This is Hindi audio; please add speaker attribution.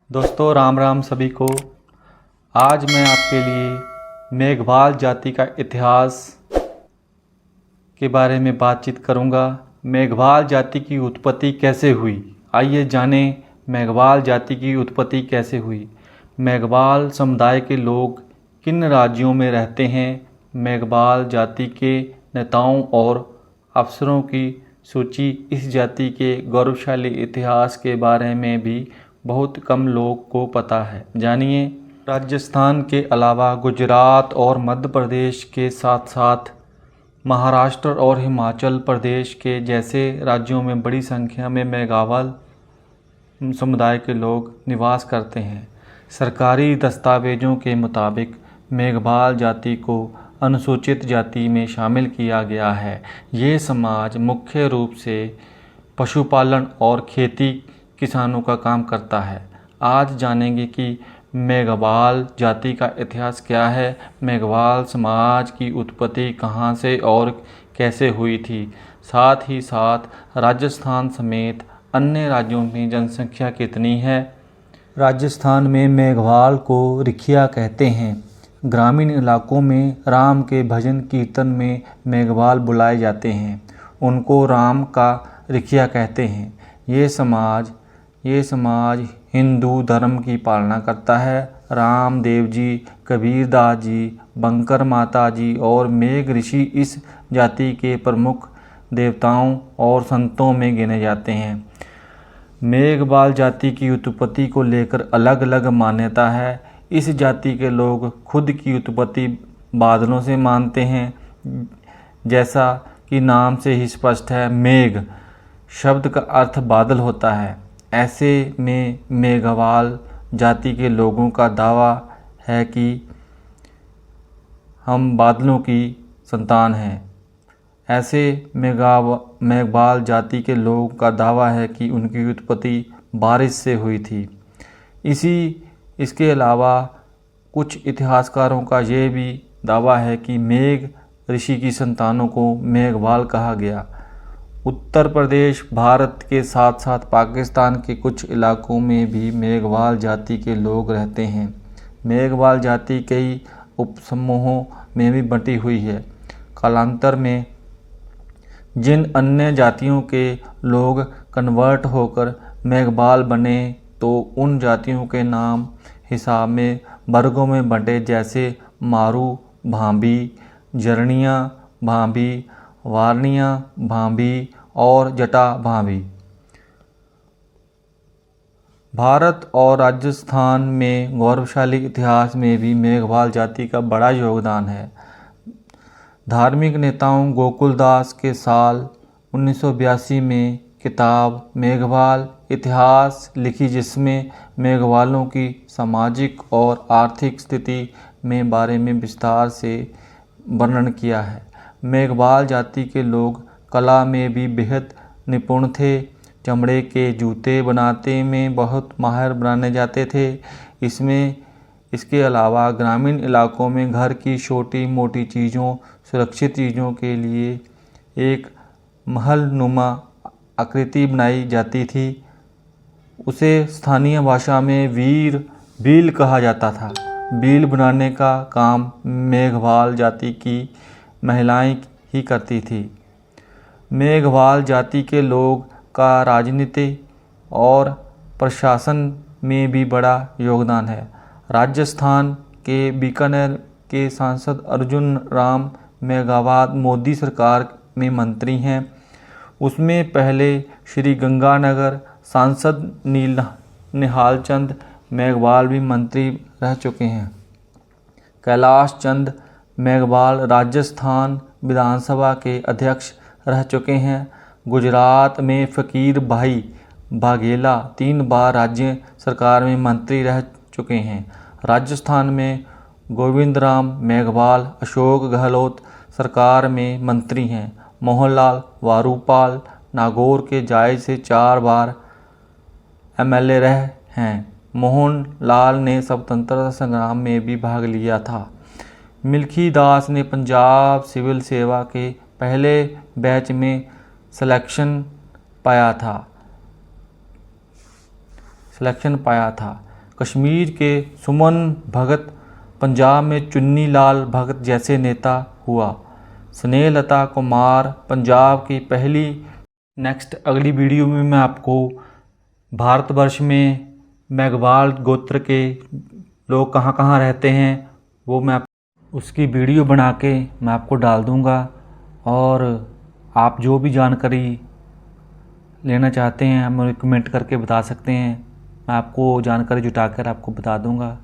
Speaker 1: दोस्तों राम राम सभी को। आज मैं आपके लिए मेघवाल जाति का इतिहास के बारे में बातचीत करूंगा। मेघवाल जाति की उत्पत्ति कैसे हुई, आइए जानें मेघवाल जाति की उत्पत्ति कैसे हुई। मेघवाल समुदाय के लोग किन राज्यों में रहते हैं। मेघवाल जाति के नेताओं और अफसरों की सूची। इस जाति के गौरवशाली इतिहास के बारे में भी बहुत कम लोग को पता है, जानिए। राजस्थान के अलावा गुजरात और मध्य प्रदेश के साथ साथ महाराष्ट्र और हिमाचल प्रदेश के जैसे राज्यों में बड़ी संख्या में मेघवाल समुदाय के लोग निवास करते हैं। सरकारी दस्तावेजों के मुताबिक मेघवाल जाति को अनुसूचित जाति में शामिल किया गया है। ये समाज मुख्य रूप से पशुपालन और खेती किसानों का काम करता है। आज जानेंगे कि मेघवाल जाति का इतिहास क्या है, मेघवाल समाज की उत्पत्ति कहाँ से और कैसे हुई थी। साथ ही साथ राजस्थान समेत अन्य राज्यों में जनसंख्या कितनी है। राजस्थान में मेघवाल को रिखिया कहते हैं। ग्रामीण इलाकों में राम के भजन कीर्तन में मेघवाल बुलाए जाते हैं। उनको राम का रिखिया कहते हैं। ये समाज हिंदू धर्म की पालना करता है। रामदेव जी, कबीरदास जी, बंकर माता जी और मेघ ऋषि इस जाति के प्रमुख देवताओं और संतों में गिने जाते हैं। मेघवाल जाति की उत्पत्ति को लेकर अलग अलग मान्यता है। इस जाति के लोग खुद की उत्पत्ति बादलों से मानते हैं। जैसा कि नाम से ही स्पष्ट है, मेघ शब्द का अर्थ बादल होता है। ऐसे में मेघवाल जाति के लोगों का दावा है कि हम बादलों की संतान हैं। ऐसे मेघवाल जाति के लोगों का दावा है कि उनकी उत्पत्ति बारिश से हुई थी। इसके अलावा कुछ इतिहासकारों का ये भी दावा है कि मेघ ऋषि की संतानों को मेघवाल कहा गया। उत्तर प्रदेश भारत के साथ साथ पाकिस्तान के कुछ इलाकों में भी मेघवाल जाति के लोग रहते हैं। मेघवाल जाति कई उपसमूहों में भी बंटी हुई है। कालांतर में जिन अन्य जातियों के लोग कन्वर्ट होकर मेघवाल बने तो उन जातियों के नाम हिसाब में वर्गों में बंटे, जैसे मारू भांबी, जरनिया भांबी, वारनिया भांबी और जटा भांबी। भारत और राजस्थान में गौरवशाली इतिहास में भी मेघवाल जाति का बड़ा योगदान है। धार्मिक नेताओं गोकुलदास के साल 1982 में किताब मेघवाल इतिहास लिखी, जिसमें मेघवालों की सामाजिक और आर्थिक स्थिति में बारे में विस्तार से वर्णन किया है। मेघवाल जाति के लोग कला में भी बेहद निपुण थे। चमड़े के जूते बनाते में बहुत माहिर बनाने जाते थे। इसके अलावा ग्रामीण इलाकों में घर की छोटी मोटी चीज़ों, सुरक्षित चीज़ों के लिए एक महलनुमा आकृति बनाई जाती थी। उसे स्थानीय भाषा में बील कहा जाता था। बील बनाने का काम मेघवाल जाति की महिलाएं ही करती थी। मेघवाल जाति के लोग का राजनीति और प्रशासन में भी बड़ा योगदान है। राजस्थान के बीकानेर के सांसद अर्जुन राम मेघवाल मोदी सरकार में मंत्री हैं। उसमें पहले श्री गंगानगर सांसद निहाल चंद मेघवाल भी मंत्री रह चुके हैं। कैलाश चंद मेघवाल राजस्थान विधानसभा के अध्यक्ष रह चुके हैं। गुजरात में फ़कीर भाई बाघेला 3 बार राज्य सरकार में मंत्री रह चुके हैं। राजस्थान में गोविंद राम मेघवाल अशोक गहलोत सरकार में मंत्री हैं। मोहनलाल वारूपाल नागौर के जायज से 4 बार एमएलए रहे हैं। मोहनलाल ने स्वतंत्रता संग्राम में भी भाग लिया था। मिल्खी दास ने पंजाब सिविल सेवा के पहले बैच में सिलेक्शन पाया था। कश्मीर के सुमन भगत, पंजाब में चुन्नी लाल भगत जैसे नेता हुआ। स्नेहलता कुमार पंजाब की पहली। नेक्स्ट अगली वीडियो में मैं आपको भारतवर्ष में मेघवाल गोत्र के लोग कहाँ कहाँ रहते हैं वो मैं उसकी वीडियो बना के मैं आपको डाल दूँगा। और आप जो भी जानकारी लेना चाहते हैं हमें कमेंट करके बता सकते हैं, मैं आपको जानकारी जुटा कर आपको बता दूँगा।